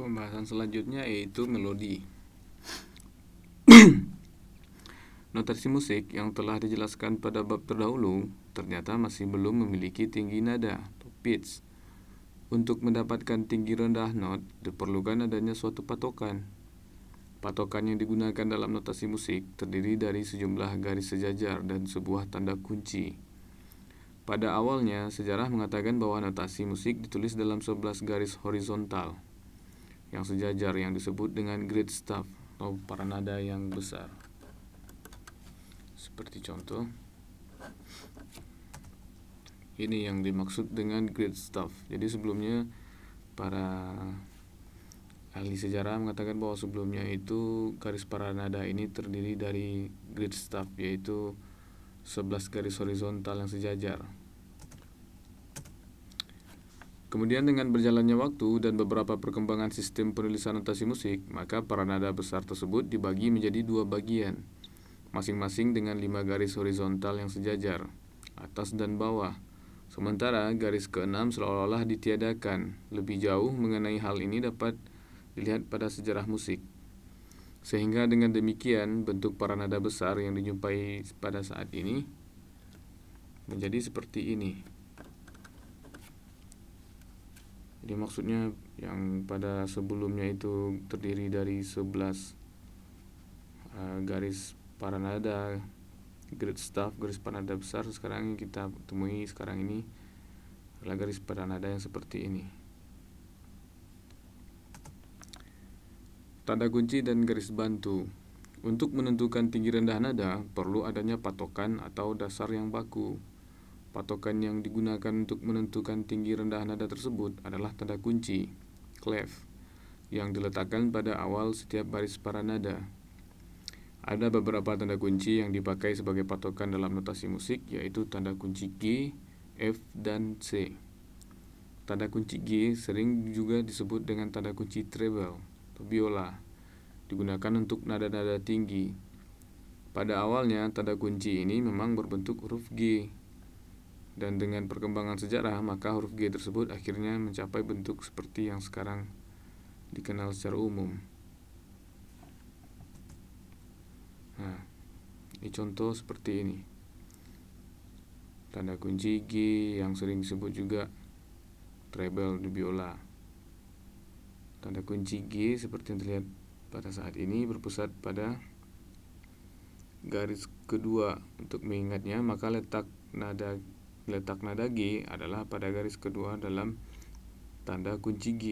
Pembahasan selanjutnya yaitu melodi. Notasi musik yang telah dijelaskan pada bab terdahulu ternyata masih belum memiliki tinggi nada atau pitch. Untuk mendapatkan tinggi rendah not, diperlukan adanya suatu patokan. Patokan yang digunakan dalam notasi musik terdiri dari sejumlah garis sejajar dan sebuah tanda kunci. Pada awalnya, sejarah mengatakan bahwa notasi musik ditulis dalam 11 garis horizontal yang sejajar yang disebut dengan grid staff atau paranada yang besar. Seperti contoh, ini yang dimaksud dengan grid staff. Jadi sebelumnya para ahli sejarah mengatakan bahwa sebelumnya itu garis paranada ini terdiri dari grid staff, yaitu 11 garis horizontal yang sejajar. Kemudian dengan berjalannya waktu dan beberapa perkembangan sistem penulisan notasi musik, maka paranada besar tersebut dibagi menjadi dua bagian, masing-masing dengan 5 garis horizontal yang sejajar, atas dan bawah. Sementara garis ke-6 seolah-olah ditiadakan. Lebih jauh mengenai hal ini dapat dilihat pada sejarah musik. Sehingga dengan demikian bentuk paranada besar yang dijumpai pada saat ini menjadi seperti ini. Jadi maksudnya yang pada sebelumnya itu terdiri dari 11 garis paranada, grid staff, garis paranada besar. Sekarang yang kita temui sekarang ini adalah garis paranada yang seperti ini. Tanda kunci dan garis bantu. Untuk menentukan tinggi rendah nada, perlu adanya patokan atau dasar yang baku. Patokan yang digunakan untuk menentukan tinggi rendah nada tersebut adalah tanda kunci, clef, yang diletakkan pada awal setiap baris paranada. Ada beberapa tanda kunci yang dipakai sebagai patokan dalam notasi musik, yaitu tanda kunci G, F, dan C. Tanda kunci G sering juga disebut dengan tanda kunci treble atau biola, digunakan untuk nada-nada tinggi. Pada awalnya, tanda kunci ini memang berbentuk huruf G, dan dengan perkembangan sejarah, maka huruf G tersebut akhirnya mencapai bentuk seperti yang sekarang dikenal secara umum. Nah, ini contoh seperti ini. Tanda kunci G yang sering disebut juga treble di biola. Tanda kunci G seperti yang terlihat pada saat ini berpusat pada garis kedua. Untuk mengingatnya, maka letak nada G adalah pada garis kedua dalam tanda kunci G.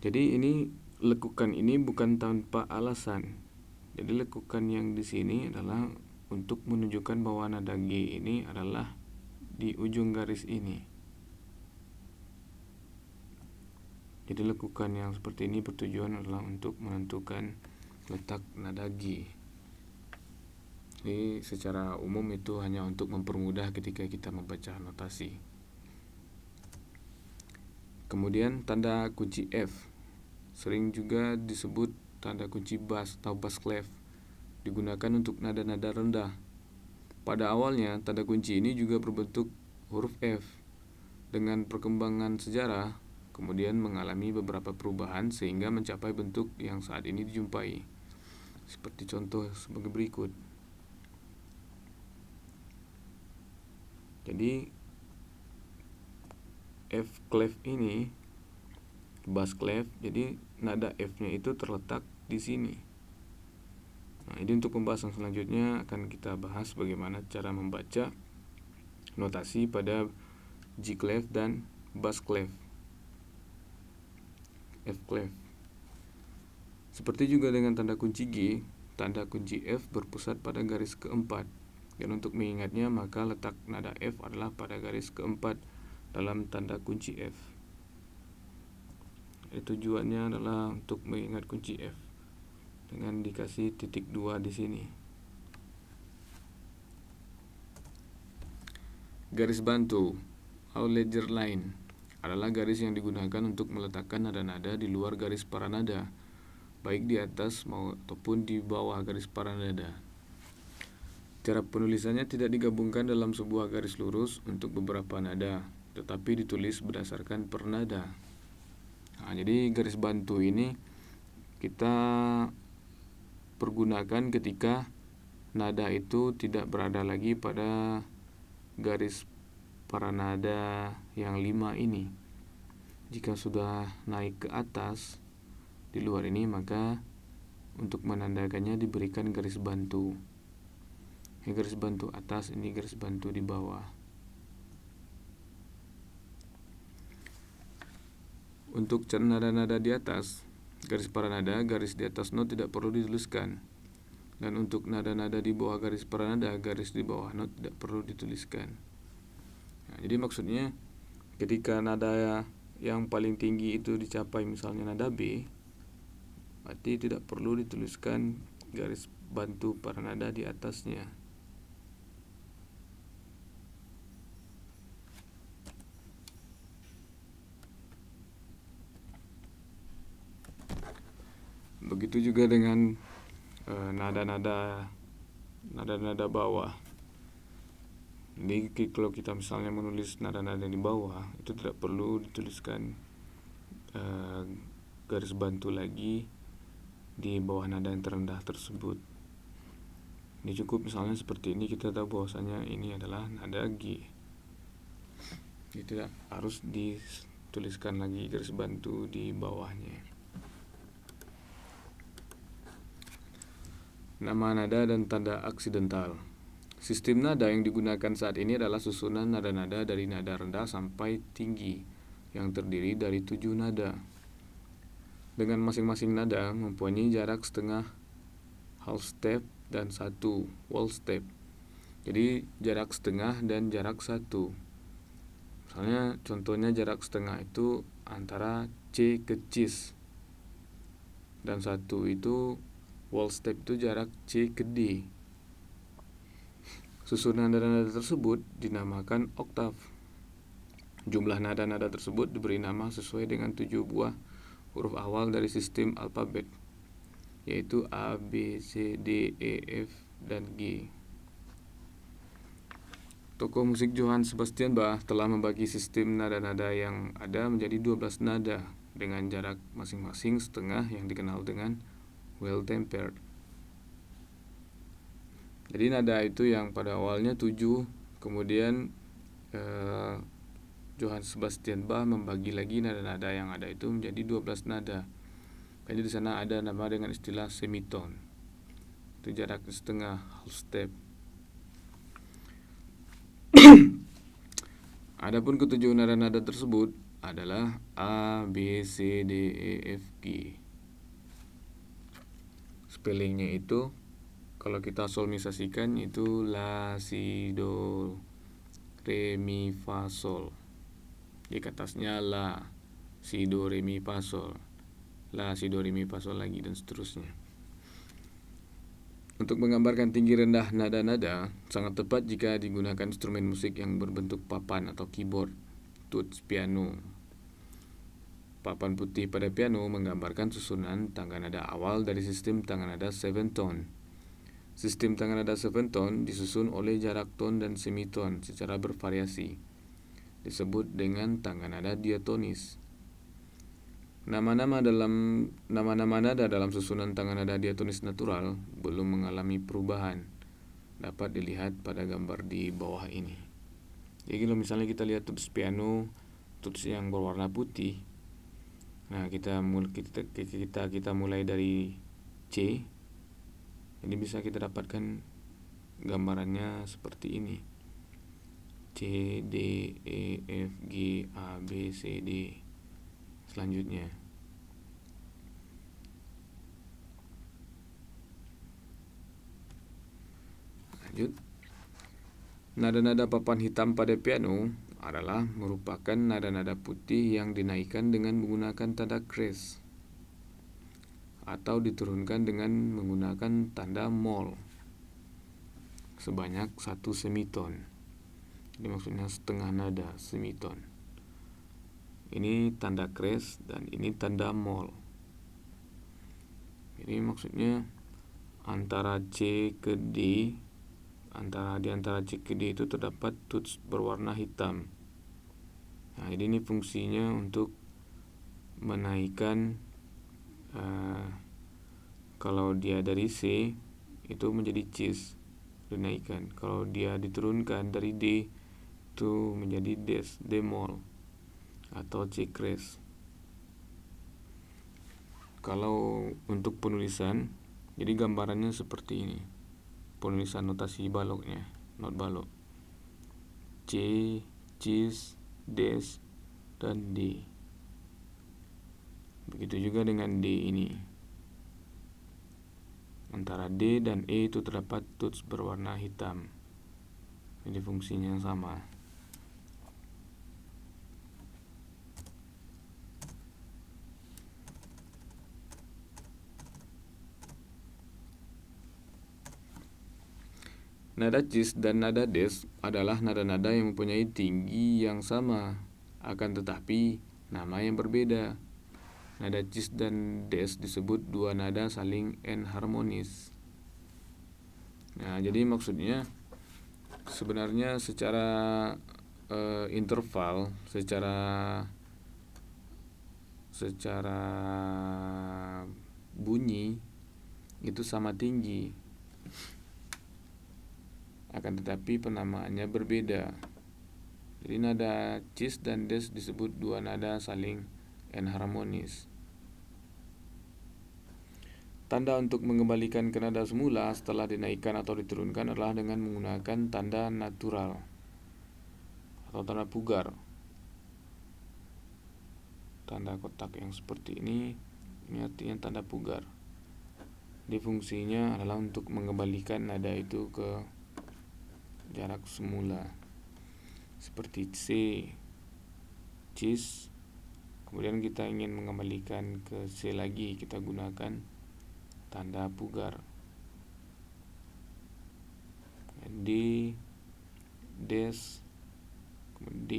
Jadi ini lekukan ini bukan tanpa alasan. Jadi lekukan yang di sini adalah untuk menunjukkan bahwa nada G ini adalah di ujung garis ini. Jadi lekukan yang seperti ini bertujuan adalah untuk menentukan letak nada G. Jadi secara umum itu hanya untuk mempermudah ketika kita membaca notasi. Kemudian tanda kunci F, sering juga disebut tanda kunci bass atau bass clef, digunakan untuk nada-nada rendah. Pada awalnya tanda kunci ini juga berbentuk huruf F. Dengan perkembangan sejarah, kemudian mengalami beberapa perubahan sehingga mencapai bentuk yang saat ini dijumpai. Seperti contoh sebagai berikut. Jadi F clef ini, bass clef, jadi nada F-nya itu terletak di sini. Nah, ini untuk pembahasan selanjutnya akan kita bahas bagaimana cara membaca notasi pada G clef dan bass clef, F clef. Seperti juga dengan tanda kunci G, tanda kunci F berpusat pada garis keempat. Dan untuk mengingatnya, maka letak nada F adalah pada garis keempat dalam tanda kunci F. Tujuannya adalah untuk mengingat kunci F dengan dikasih titik 2 di sini. Garis bantu atau ledger line adalah garis yang digunakan untuk meletakkan nada-nada di luar garis paranada, baik di atas maupun di bawah garis paranada. Cara penulisannya tidak digabungkan dalam sebuah garis lurus untuk beberapa nada, tetapi ditulis berdasarkan per nada. Nah, jadi garis bantu ini kita pergunakan ketika nada itu tidak berada lagi pada garis paranada yang 5 ini. Jika sudah naik ke atas di luar ini, maka untuk menandakannya diberikan garis bantu. Ini garis bantu atas, ini garis bantu di bawah. Untuk nada-nada di atas, garis paranada, garis di atas not tidak perlu dituliskan. Dan untuk nada-nada di bawah garis paranada, garis di bawah not tidak perlu dituliskan. Nah, jadi maksudnya ketika nada yang paling tinggi itu dicapai, misalnya nada B, berarti tidak perlu dituliskan garis bantu paranada di atasnya. Begitu juga dengan nada-nada bawah. Jadi kalau kita misalnya menulis nada-nada di bawah, itu tidak perlu dituliskan garis bantu lagi di bawah nada yang terendah tersebut. Ini cukup misalnya seperti ini, kita tahu bahwasanya ini adalah nada G. Jadi tidak harus dituliskan lagi garis bantu di bawahnya. Nama nada dan tanda aksidental. Sistem nada yang digunakan saat ini adalah susunan nada-nada dari nada rendah sampai tinggi yang terdiri dari 7 nada. Dengan masing-masing nada mempunyai jarak setengah half step dan 1 whole step. Jadi jarak setengah dan jarak 1. Misalnya contohnya jarak setengah itu antara C ke Cis, dan 1 itu whole step itu jarak C ke D. Susunan nada-nada tersebut dinamakan oktav. Jumlah nada-nada tersebut diberi nama sesuai dengan 7 buah huruf awal dari sistem alfabet, yaitu A, B, C, D, E, F, dan G. Tokoh musik Johann Sebastian Bach telah membagi sistem nada-nada yang ada menjadi 12 nada dengan jarak masing-masing setengah yang dikenal dengan well tempered. Jadi nada itu yang pada awalnya 7, kemudian Johann Sebastian Bach membagi lagi nada-nada yang ada itu menjadi 12 nada. Jadi di sana ada nama dengan istilah semitone. Itu jarak setengah half step. Adapun ketujuh nada-nada tersebut adalah A, B, C, D, E, F, G. Spellingnya itu kalau kita solmisasikan itu La, Si, Do, Re, Mi, Fa, Sol. Di atasnya La, Si, Do, Re, Mi, Fa, Sol. La, Si, Do, Re, Mi, Fa, Sol lagi, dan seterusnya. Untuk menggambarkan tinggi rendah nada-nada sangat tepat jika digunakan instrumen musik yang berbentuk papan atau keyboard, tuts, piano. Papan putih pada piano menggambarkan susunan tangga nada awal dari sistem tangga nada 7 tone. Sistem tangga nada 7 tone disusun oleh jarak tone dan semitone secara bervariasi. Disebut dengan tangga nada diatonis. Nama-nama nada dalam susunan tangga nada diatonis natural belum mengalami perubahan. Dapat dilihat pada gambar di bawah ini. Jadi kalau misalnya kita lihat tuts piano, tuts yang berwarna putih. Nah, kita mulai dari C. Ini bisa kita dapatkan gambarannya seperti ini. C, D, E, F, G, A, B, C, D. Selanjutnya. Lanjut. Nada-nada papan hitam pada piano adalah merupakan nada-nada putih yang dinaikkan dengan menggunakan tanda kres atau diturunkan dengan menggunakan tanda mol sebanyak 1 semiton. Ini maksudnya setengah nada semiton. Ini tanda kres dan ini tanda mol. Ini maksudnya antara C ke D, di antara C ke D itu terdapat tuts berwarna hitam. Nah, ini fungsinya untuk menaikkan kalau dia dari C itu menjadi cis, dinaikkan. Kalau dia diturunkan dari D itu menjadi des, demol atau C crash. Kalau untuk penulisan, jadi gambarannya seperti ini. Penulisan notasi baloknya, not balok. C, cis, des, dan D. Begitu juga dengan D ini. Antara D dan E itu terdapat tuts berwarna hitam. Jadi fungsinya sama. Nada cis dan nada des adalah nada-nada yang mempunyai tinggi yang sama, akan tetapi nama yang berbeda. Nada cis dan des disebut dua nada saling enharmonis. Nah, jadi maksudnya sebenarnya secara interval, secara bunyi itu sama tinggi, akan tetapi penamaannya berbeda. Jadi nada cis dan des disebut dua nada saling enharmonis. Tanda untuk mengembalikan ke nada semula setelah dinaikkan atau diturunkan adalah dengan menggunakan tanda natural atau tanda pugar. Tanda kotak yang seperti ini artinya tanda pugar. Di fungsinya adalah untuk mengembalikan nada itu ke jarak semula. Seperti C, cis, kemudian kita ingin mengembalikan ke C lagi, kita gunakan tanda pugar. D, des, kemudian D.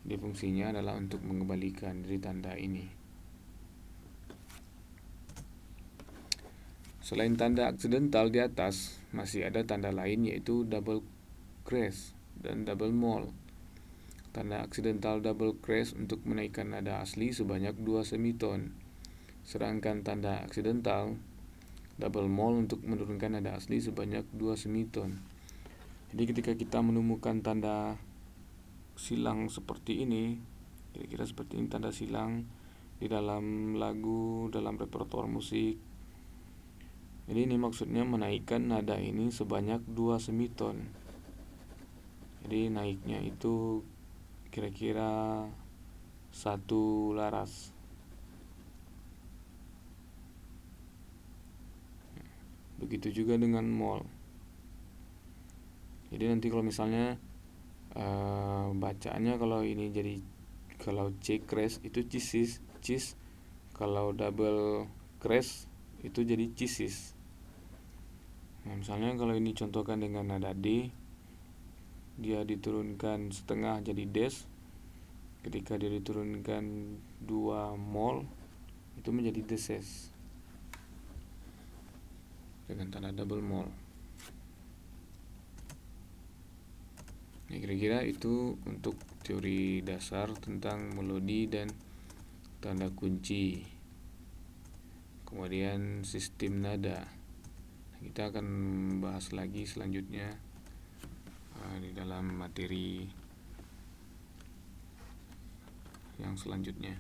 Di fungsinya adalah untuk mengembalikan dari tanda ini. Selain tanda aksidental di atas, masih ada tanda lain yaitu double crash dan double mol. Tanda aksidental double crash untuk menaikkan nada asli sebanyak 2 semiton. Sedangkan tanda aksidental double mol untuk menurunkan nada asli sebanyak 2 semiton. Jadi ketika kita menemukan tanda silang seperti ini, kira-kira seperti ini tanda silang di dalam lagu, dalam repertoar musik. Jadi ini maksudnya menaikkan nada ini sebanyak 2 semiton. Jadi naiknya itu kira-kira 1 laras. Begitu juga dengan mol. Jadi nanti kalau misalnya bacaannya kalau ini jadi, kalau C crash itu cis, kalau double crash itu jadi cisis. Nah, misalnya kalau ini contohkan dengan nada D, dia diturunkan setengah jadi des. Ketika dia diturunkan 2 mol itu menjadi deses dengan tanda double mol. Ya, kira-kira itu untuk teori dasar tentang melodi dan tanda kunci. Kemudian sistem nada. Kita akan bahas lagi selanjutnya di dalam materi yang selanjutnya.